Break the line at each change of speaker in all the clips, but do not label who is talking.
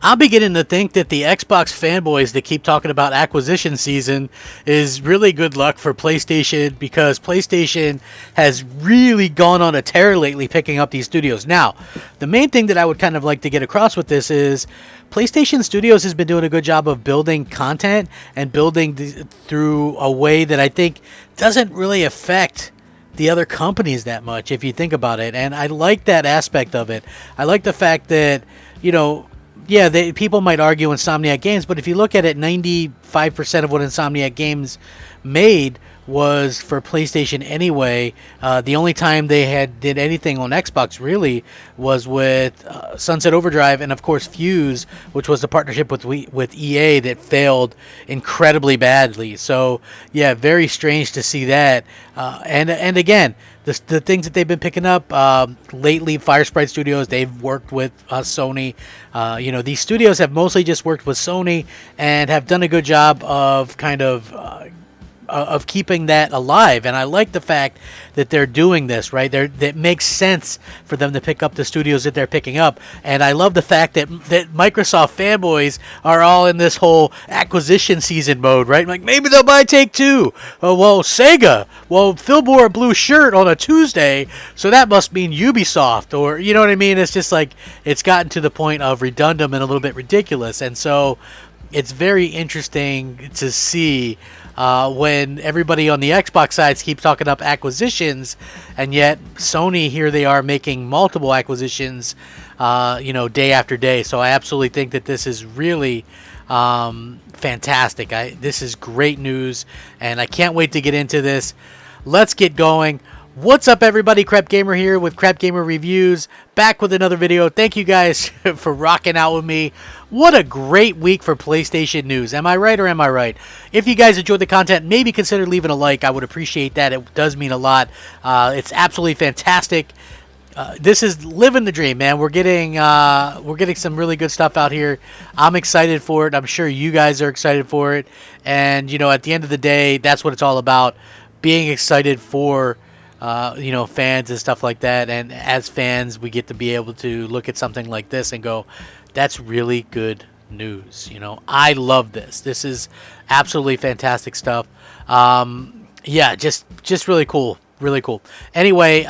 I'm beginning to think that the Xbox fanboys that keep talking about acquisition season is really good luck for PlayStation, because PlayStation has really gone on a tear lately picking up these studios. Now, the main thing that I would kind of like to get across with this is PlayStation Studios has been doing a good job of building content and building through a way that I think doesn't really affect the other companies that much, if you think about it. And I like that aspect of it. I like the fact that, you know, yeah, people might argue Insomniac Games, but if you look at it, 95% of what Insomniac Games made was for PlayStation anyway. The only time they did anything on Xbox really was with Sunset Overdrive, and of course Fuse, which was a partnership with EA that failed incredibly badly. So yeah, very strange to see that. And again, the things that they've been picking up lately, Firesprite Studios, they've worked with Sony. These studios have mostly just worked with Sony and have done a good job of kind of keeping that alive. And I like the fact that they're doing this, right? That makes sense for them to pick up the studios that they're picking up. And I love the fact that Microsoft fanboys are all in this whole acquisition season mode, right? Like, maybe they'll buy Take-Two. Well, Sega. Well, Phil wore a blue shirt on a Tuesday, so that must mean Ubisoft. Or, you know what I mean? It's just like, it's gotten to the point of redundant and a little bit ridiculous. And so it's very interesting to see when everybody on the Xbox sides keeps talking up acquisitions, and yet Sony, here they are making multiple acquisitions, day after day. So I absolutely think that this is really fantastic. This is great news, and I can't wait to get into this. Let's get going. What's up, everybody? Crapgamer here with Crapgamer Reviews, back with another video. Thank you guys for rocking out with me. What a great week for PlayStation news. Am I right or am I right? If you guys enjoyed the content, maybe consider leaving a like. I would appreciate that. It does mean a lot. It's absolutely fantastic. This is living the dream, man. We're getting some really good stuff out here. I'm excited for it. I'm sure you guys are excited for it. And, at the end of the day, that's what it's all about. Being excited for fans and stuff like that. And as fans, we get to be able to look at something like this and go, that's really good news. I love this. This is absolutely fantastic stuff. Just really cool. Really cool. Anyway,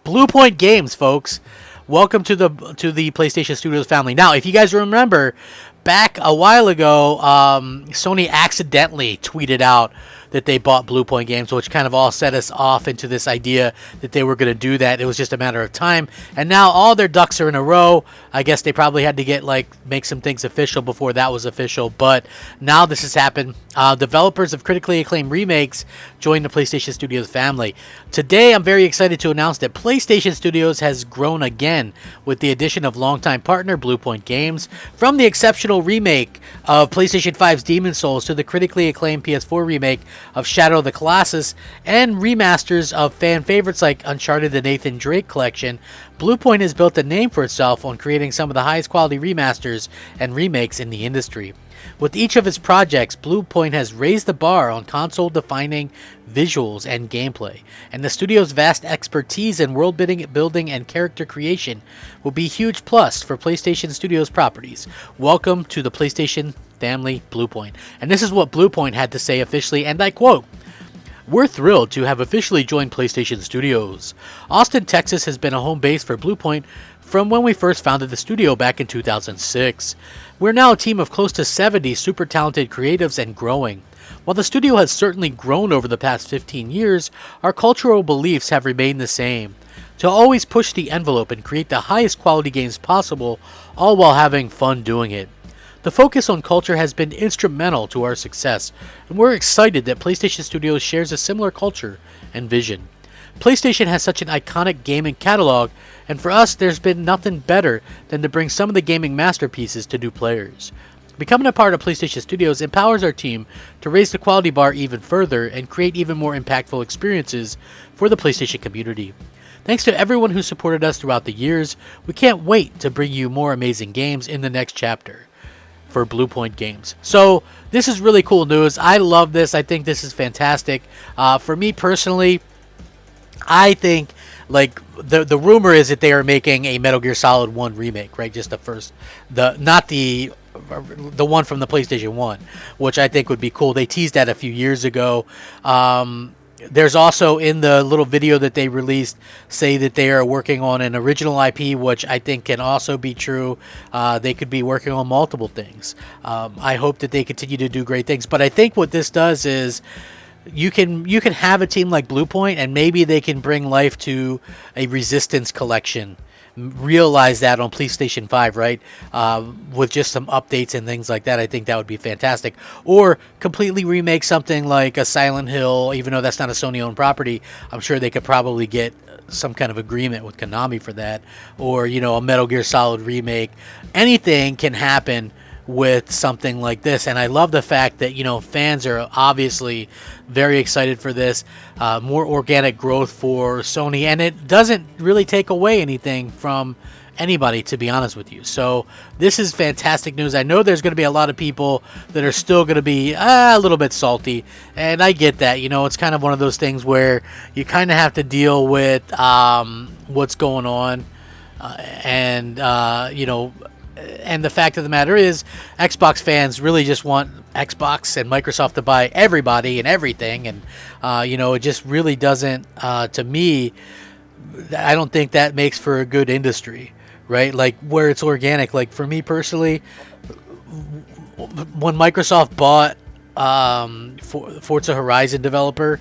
Blue Point Games, folks. Welcome to the PlayStation Studios family. Now, if you guys remember, back a while ago, Sony accidentally tweeted out that they bought Blue Point Games, which kind of all set us off into this idea that they were going to do that. It was just a matter of time. And now all their ducks are in a row. I guess they probably had to make some things official before that was official. But now this has happened. Developers of critically acclaimed remakes joined the PlayStation Studios family. Today, I'm very excited to announce that PlayStation Studios has grown again with the addition of longtime partner Blue Point Games. From the exceptional remake of PlayStation 5's Demon's Souls to the critically acclaimed PS4 remake of Shadow of the Colossus and remasters of fan favorites like Uncharted: The Nathan Drake Collection, Blue Point has built a name for itself on creating some of the highest quality remasters and remakes in the industry. With each of its projects, Blue Point has raised the bar on console-defining visuals and gameplay, and the studio's vast expertise in world building and character creation will be a huge plus for PlayStation Studios properties. Welcome to the PlayStation family, Blue Point. And this is what Blue Point had to say officially, and I quote, "We're thrilled to have officially joined PlayStation Studios. Austin, Texas has been a home base for Blue Point from when we first founded the studio back in 2006. We're now a team of close to 70 super talented creatives and growing. While the studio has certainly grown over the past 15 years, our cultural beliefs have remained the same. To always push the envelope and create the highest quality games possible, all while having fun doing it. The focus on culture has been instrumental to our success, and we're excited that PlayStation Studios shares a similar culture and vision. PlayStation has such an iconic gaming catalog, and for us, there's been nothing better than to bring some of the gaming masterpieces to new players. Becoming a part of PlayStation Studios empowers our team to raise the quality bar even further and create even more impactful experiences for the PlayStation community. Thanks to everyone who supported us throughout the years. We can't wait to bring you more amazing games in the next chapter." For Blue Point Games. So this is really cool news. I love this. I think this is fantastic. For me personally, I think like the rumor is that they are making a Metal Gear Solid 1 remake, right? Just the first, not the one from the PlayStation 1, which I think would be cool. They teased that a few years ago. There's also, in the little video that they released, say that they are working on an original IP, which I think can also be true. They could be working on multiple things. I hope that they continue to do great things. But I think what this does is you can have a team like Bluepoint, and maybe they can bring life to a Resistance collection. Realize that on PlayStation 5, right? With just some updates and things like that, I think that would be fantastic. Or completely remake something like a Silent Hill, even though that's not a Sony-owned property. I'm sure they could probably get some kind of agreement with Konami for that. Or, a Metal Gear Solid remake. Anything can happen with something like this, and I love the fact that fans are obviously very excited for this. More organic growth for Sony, and it doesn't really take away anything from anybody, to be honest with you. So this is fantastic news. I know there's going to be a lot of people that are still going to be a little bit salty, and I get that. It's kind of one of those things where you kind of have to deal with what's going on, and the fact of the matter is, Xbox fans really just want Xbox and Microsoft to buy everybody and everything. And, it just really doesn't, to me, I don't think that makes for a good industry, right? Like, where it's organic. Like, for me personally, when Microsoft bought Forza Horizon developer,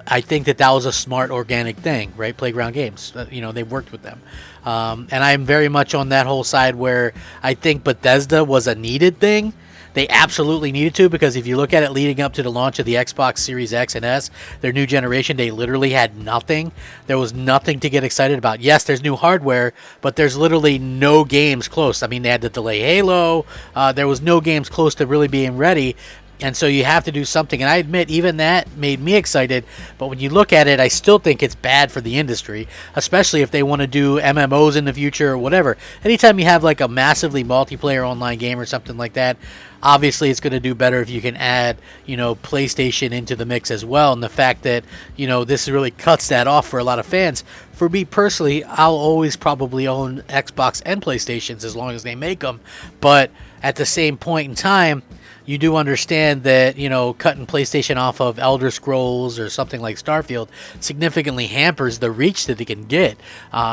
I think that was a smart organic thing, right? Playground Games, they worked with them. And I'm very much on that whole side where I think Bethesda was a needed thing. They absolutely needed to, because if you look at it leading up to the launch of the Xbox Series X and S, their new generation, they literally had nothing. There was nothing to get excited about. Yes, there's new hardware, but there's literally no games close. I mean, they had to delay Halo. There was no games close to really being ready. And so you have to do something. And I admit, even that made me excited. But when you look at it, I still think it's bad for the industry, especially if they want to do MMOs in the future or whatever. Anytime you have like a massively multiplayer online game or something like that, obviously it's going to do better if you can add, PlayStation into the mix as well. And the fact that, this really cuts that off for a lot of fans. For me personally, I'll always probably own Xbox and PlayStations as long as they make them. But at the same point in time, you do understand that, cutting PlayStation off of Elder Scrolls or something like Starfield significantly hampers the reach that they can get.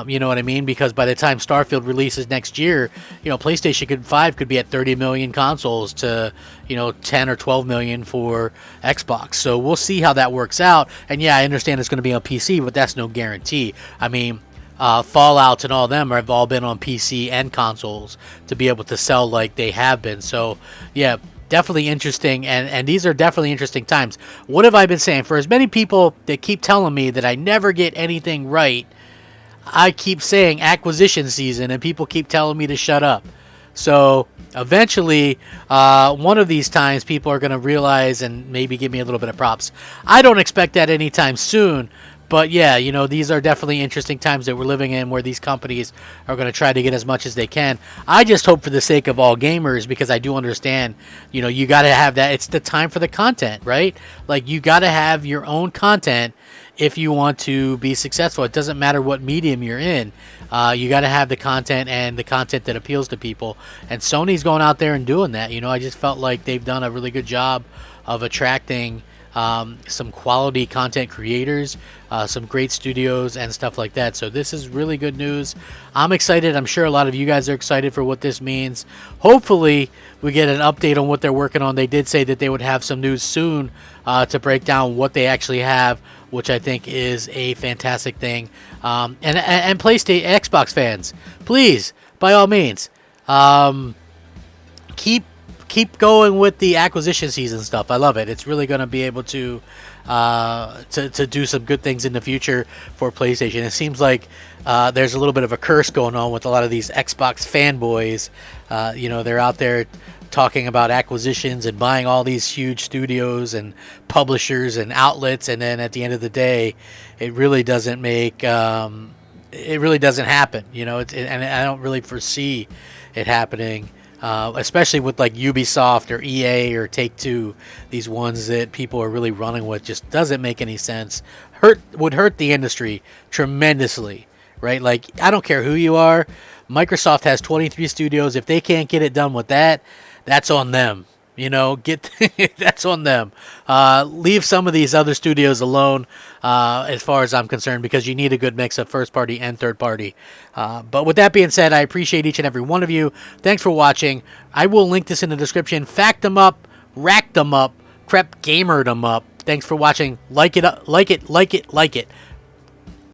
You know what I mean? Because by the time Starfield releases next year, PlayStation 5 could be at 30 million consoles to, 10 or 12 million for Xbox. So we'll see how that works out. And yeah, I understand it's going to be on PC, but that's no guarantee. I mean, Fallouts and all them have all been on PC and consoles to be able to sell like they have been. So yeah, definitely interesting, and these are definitely interesting times. What have I been saying? For as many people that keep telling me that I never get anything right, I keep saying acquisition season, and people keep telling me to shut up. So eventually, one of these times, people are going to realize and maybe give me a little bit of props. I don't expect that anytime soon. But yeah, these are definitely interesting times that we're living in, where these companies are going to try to get as much as they can. I just hope for the sake of all gamers, because I do understand, you got to have that. It's the time for the content, right? Like, you got to have your own content if you want to be successful. It doesn't matter what medium you're in. You got to have the content, and the content that appeals to people. And Sony's going out there and doing that. I just felt like they've done a really good job of attracting some quality content creators, some great studios and stuff like that. So this is really good news. I'm excited. I'm sure a lot of you guys are excited for what this means. Hopefully we get an update on what they're working on. They did say that they would have some news soon to break down what they actually have, which I think is a fantastic thing. And PlayStation, Xbox fans, please, by all means, keep going with the acquisition season stuff. I love it. It's really going to be able to do some good things in the future for PlayStation. It seems like there's a little bit of a curse going on with a lot of these Xbox fanboys. They're out there talking about acquisitions and buying all these huge studios and publishers and outlets, and then at the end of the day, it really doesn't happen. And I don't really foresee it happening. especially with like Ubisoft or EA or Take-Two, these ones that people are really running with, just doesn't make any sense. Would hurt the industry tremendously, right? Like, I don't care who you are. Microsoft has 23 studios. If they can't get it done with that, that's on them. You know, that's on them. Leave some of these other studios alone, as far as I'm concerned, because you need a good mix of first party and third party. But with that being said, I appreciate each and every one of you. Thanks for watching. I will link this in the description. Fact them up, rack them up, Crapgamer them up. Thanks for watching. Like it, like it, like it, like it.